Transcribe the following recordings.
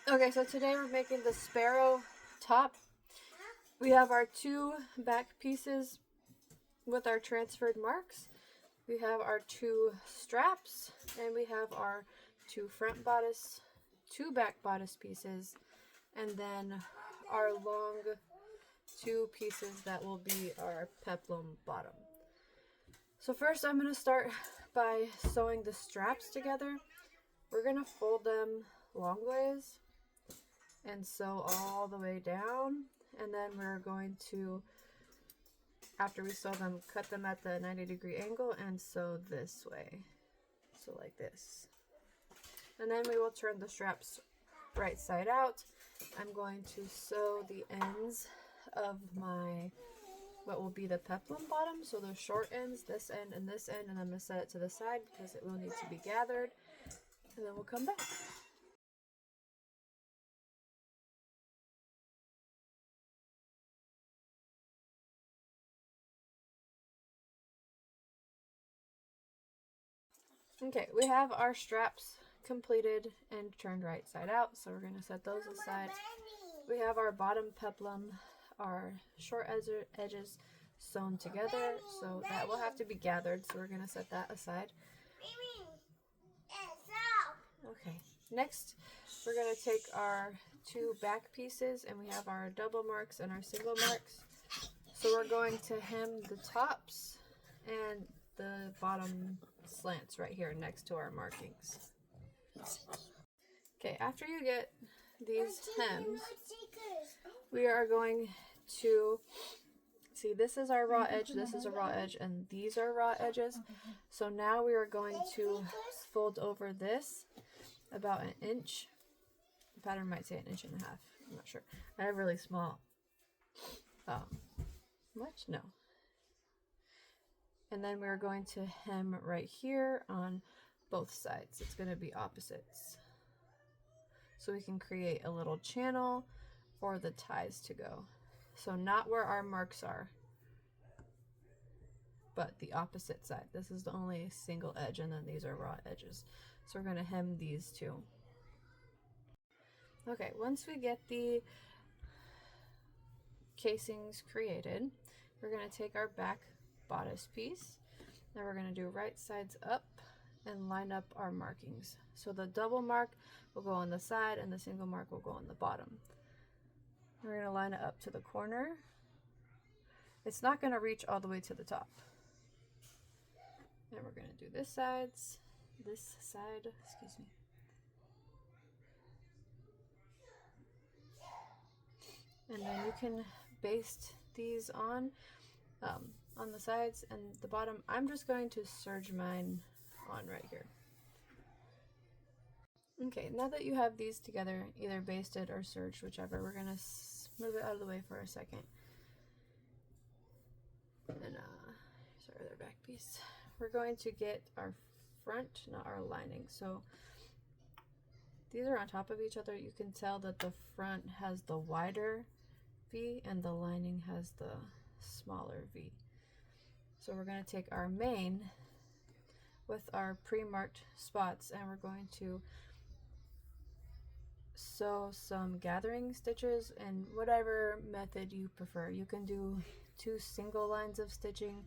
Okay, so today we're making the Sparrow top. We have our two back pieces with our transferred marks. We have our two straps, and we have our two front bodice, two back bodice pieces, and then our long two pieces that will be our peplum bottom. So first I'm going to start by sewing the straps together. We're going to fold them long ways and sew all the way down, and then we're going to, after we sew them, cut them at the 90-degree angle and sew this way, so like this. And then we will turn the straps right side out. I'm going to sew the ends of my, what will be the peplum bottom, so the short ends, this end and this end, and I'm going to set it to the side because it will need to be gathered, and then we'll come back. Okay, we have our straps completed and turned right side out, so we're going to set those aside. We have our bottom peplum, our short edges sewn together, so that will have to be gathered, so we're going to set that aside. Okay, next we're going to take our two back pieces, and we have our double marks and our single marks. So we're going to hem the tops and the bottom slants right here next to our markings. Okay, after you get these hems, we are going to see, this is our raw edge, this is a raw edge, and these are raw edges. So now we are going to fold over this about an inch. The pattern might say 1.5 inches. I'm not sure. I have really small. What? No. And then we're going to hem right here on both sides. It's going to be opposites. So we can create a little channel for the ties to go. So not where our marks are, but the opposite side. This is the only single edge, and then these are raw edges. So we're going to hem these two. Okay, once we get the casings created, we're going to take our back bodice piece. Now we're going to do right sides up and line up our markings. So the double mark will go on the side and the single mark will go on the bottom. We're going to line it up to the corner. It's not going to reach all the way to the top. And we're going to do this side, excuse me. And then you can baste these on the sides and the bottom. I'm just going to serge mine on right here. Okay, now that you have these together, either basted or serged, whichever, we're going to move it out of the way for a second. And here's our other back piece. We're going to get our front, not our lining. So these are on top of each other. You can tell that the front has the wider V and the lining has the smaller V. So we're going to take our main with our pre-marked spots, and we're going to sew some gathering stitches in whatever method you prefer. You can do 2 single lines of stitching.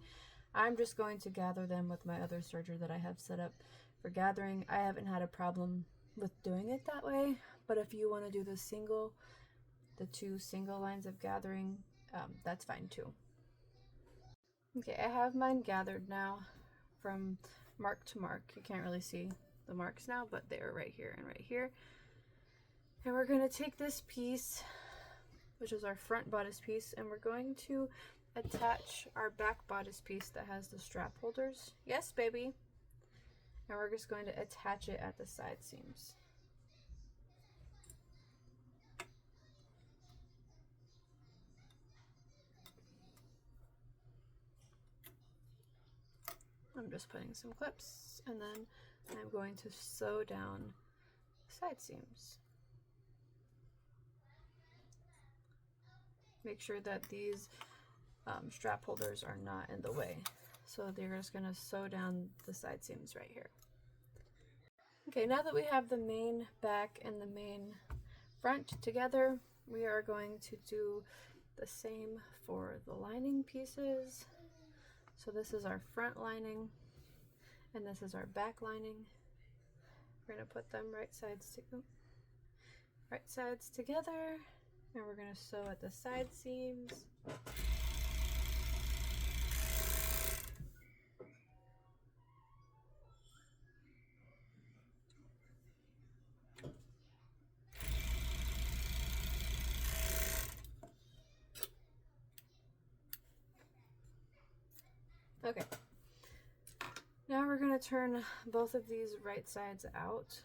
I'm just going to gather them with my other serger that I have set up for gathering. I haven't had a problem with doing it that way, but if you want to do the 2 single lines of gathering, that's fine too. Okay, I have mine gathered now from mark to mark. You can't really see the marks now, but they are right here and right here. And we're going to take this piece, which is our front bodice piece, and we're going to attach our back bodice piece that has the strap holders. Yes, baby. And we're just going to attach it at the side seams. I'm just putting some clips, and then I'm going to sew down side seams. Make sure that these strap holders are not in the way. So they're just going to sew down the side seams right here. Okay, now that we have the main back and the main front together. We are going to do the same for the lining pieces. So this is our front lining and this is our back lining. We're going to put them right sides together, and we're going to sew at the side seams. Okay, now we're going to turn both of these right sides out,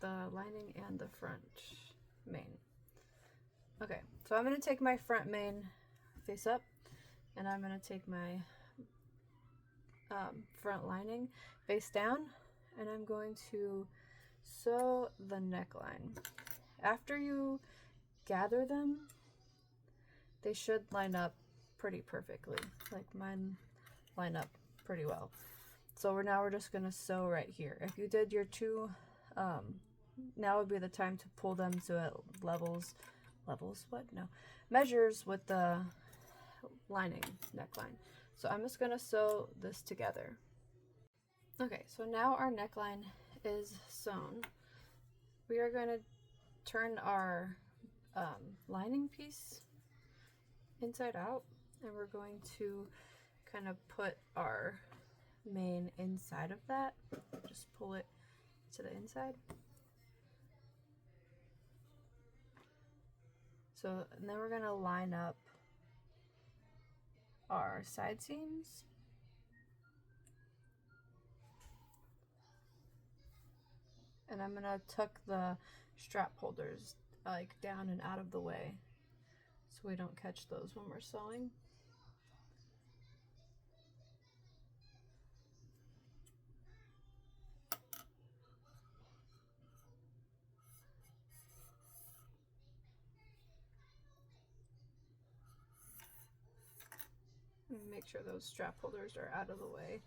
the lining and the front main. Okay, so I'm going to take my front main face up, and I'm going to take my front lining face down, and I'm going to sew the neckline. After you gather them, they should line up pretty perfectly. Like mine line up pretty well. So now we're just going to sew right here. If you did your two, now would be the time to pull them so it measures with the lining neckline. So I'm just going to sew this together. Okay, so now our neckline is sewn. We are going to turn our lining piece inside out, and we're going to kind of put our main inside of that. Just pull it to the inside. So, and then we're going to line up our side seams. And I'm going to tuck the strap holders like down and out of the way so we don't catch those when we're sewing. And make sure those strap holders are out of the way.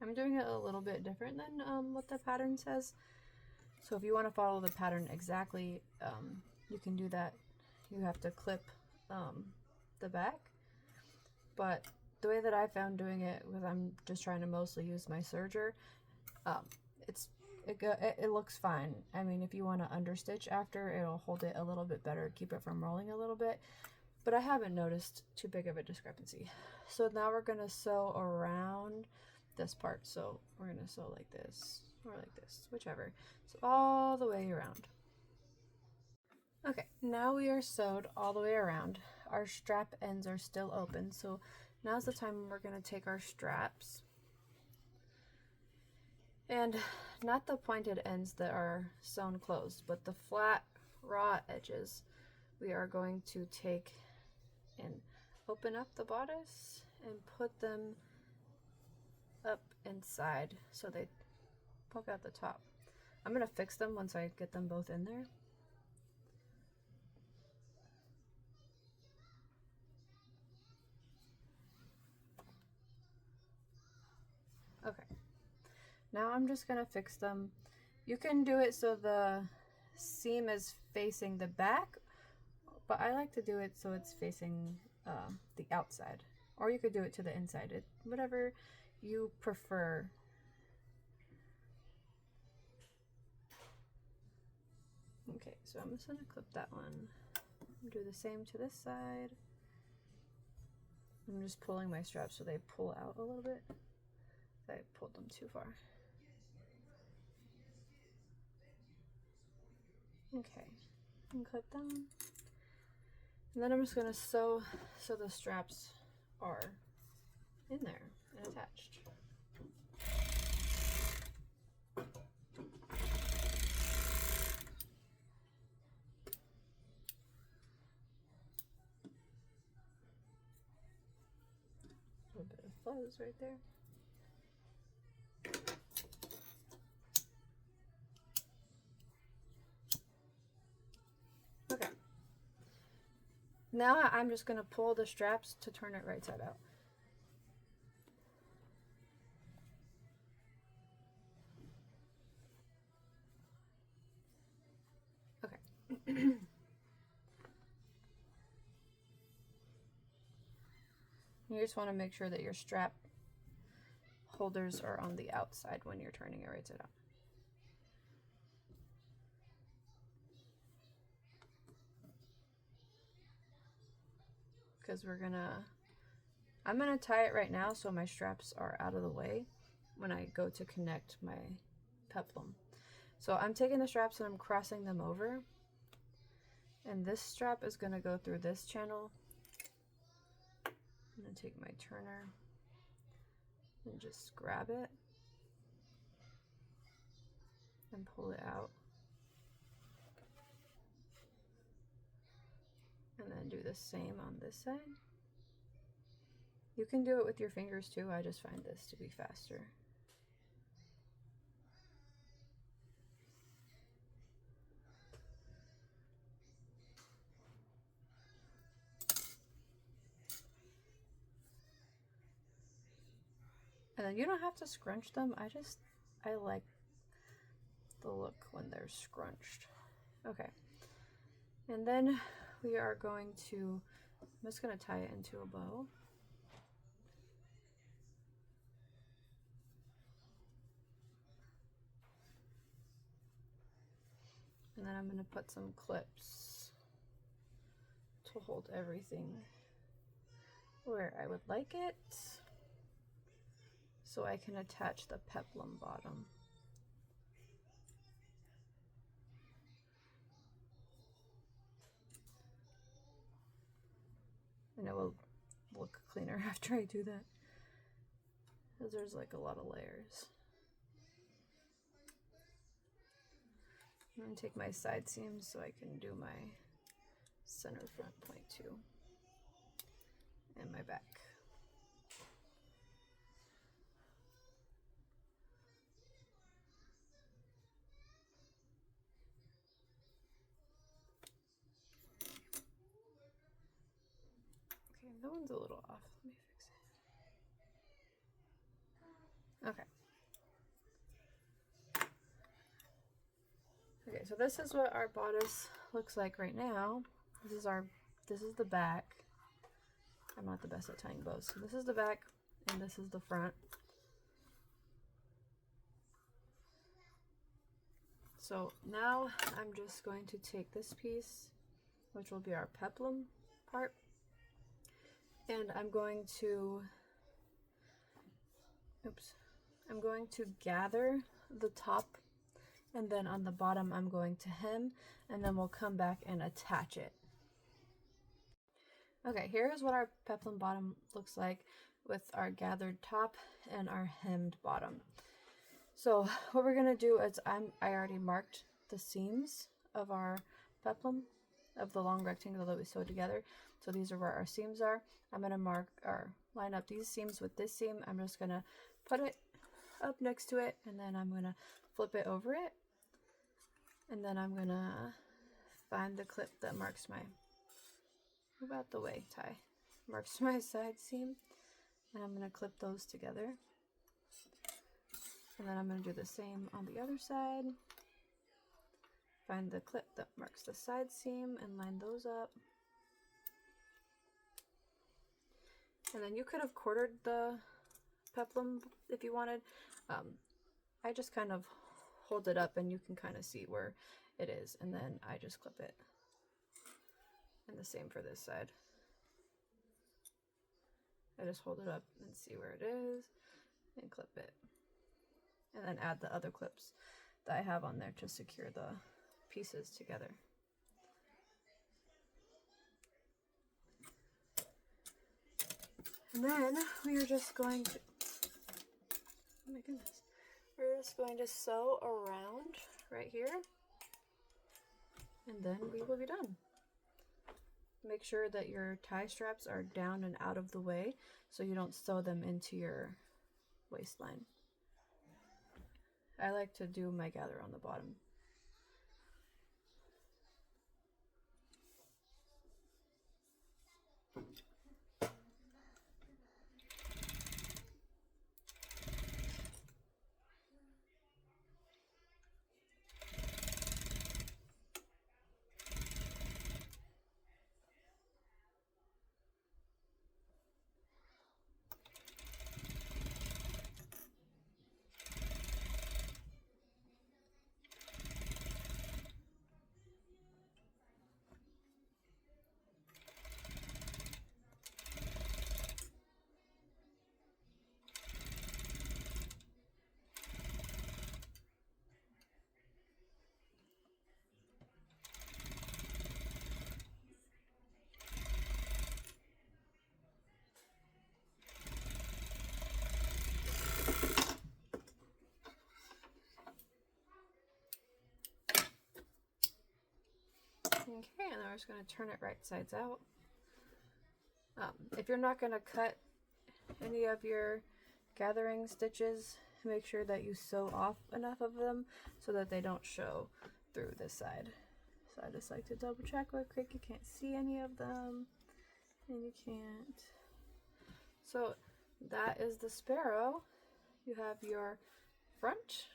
I'm doing it a little bit different than what the pattern says. So if you want to follow the pattern exactly, you can do that. You have to clip the back. But the way that I found doing it, because I'm just trying to mostly use my serger, it looks fine. I mean, if you want to understitch after, it'll hold it a little bit better, keep it from rolling a little bit. But I haven't noticed too big of a discrepancy. So now we're going to sew around this part. So we're going to sew like this or like this, whichever. So all the way around. Okay, now we are sewed all the way around. Our strap ends are still open. So now's the time when we're going to take our straps. And not the pointed ends that are sewn closed, but the flat, raw edges, we are going to take and open up the bodice and put them up inside so they poke out the top. I'm going to fix them once I get them both in there. Okay. Now I'm just going to fix them. You can do it so the seam is facing the back, but I like to do it so it's facing the outside. Or you could do it to the inside, whatever you prefer. Okay, so I'm just going to clip that one. Do the same to this side. I'm just pulling my straps so they pull out a little bit. I pulled them too far. Okay, and clip down. And then I'm just going to sew so the straps are in there and attached. A little bit of fuzz right there. Okay. Now I'm just going to pull the straps to turn it right side out. You just want to make sure that your strap holders are on the outside when you're turning it right side out. Because I'm gonna tie it right now so my straps are out of the way when I go to connect my peplum. So I'm taking the straps and I'm crossing them over, and this strap is gonna go through this channel. I'm gonna take my turner and just grab it and pull it out, and then do the same on this side. You can do it with your fingers too. I just find this to be faster. And then you don't have to scrunch them. I like the look when they're scrunched. Okay. And then we are going to, I'm just going to tie it into a bow. And then I'm going to put some clips to hold everything where I would like it, so I can attach the peplum bottom. And it will look cleaner after I do that, because there's like a lot of layers. I'm going to take my side seams so I can do my center front point too, and my back. Okay, that one's a little off. Let me fix it. Okay. Okay, so this is what our bodice looks like right now. This is the back. I'm not the best at tying bows. So this is the back and this is the front. So now I'm just going to take this piece, which will be our peplum part, and I'm going to gather the top, and then on the bottom I'm going to hem, and then we'll come back and attach it. Okay, here's what our peplum bottom looks like with our gathered top and our hemmed bottom. So what we're gonna do is I already marked the seams of our peplum, of the long rectangle that we sewed together. So these are where our seams are. I'm gonna line up these seams with this seam. I'm just gonna put it up next to it, and then I'm gonna flip it over it, and then I'm gonna find the clip that marks my, move out the way, tie, marks my side seam, and I'm gonna clip those together. And then I'm going to do the same on the other side. Find the clip that marks the side seam and line those up. And then you could have quartered the peplum if you wanted. I just kind of hold it up and you can kind of see where it is. And then I just clip it. And the same for this side. I just hold it up and see where it is and clip it. And then add the other clips that I have on there to secure the pieces together. And then we are just going to, oh my goodness, we're just going to sew around right here, and then we will be done. Make sure that your tie straps are down and out of the way so you don't sew them into your waistline. I like to do my gather on the bottom. Okay, and then we're just going to turn it right sides out. If you're not going to cut any of your gathering stitches, make sure that you sew off enough of them so that they don't show through this side. So I just like to double check real quick. You can't see any of them, and you can't. So that is the Sparrow. You have your front,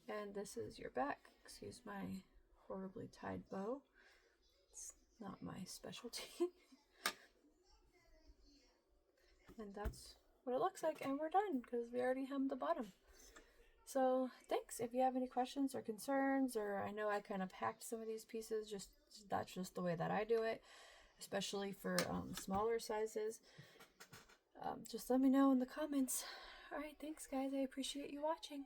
and this is your back. Excuse my horribly tied bow. It's not my specialty. And that's what it looks like, and we're done because we already hemmed the bottom. So thanks. If you have any questions or concerns, or I know I kind of hacked some of these pieces, that's just the way that I do it, especially for smaller sizes. Just let me know in the comments. All right, thanks guys. I appreciate you watching.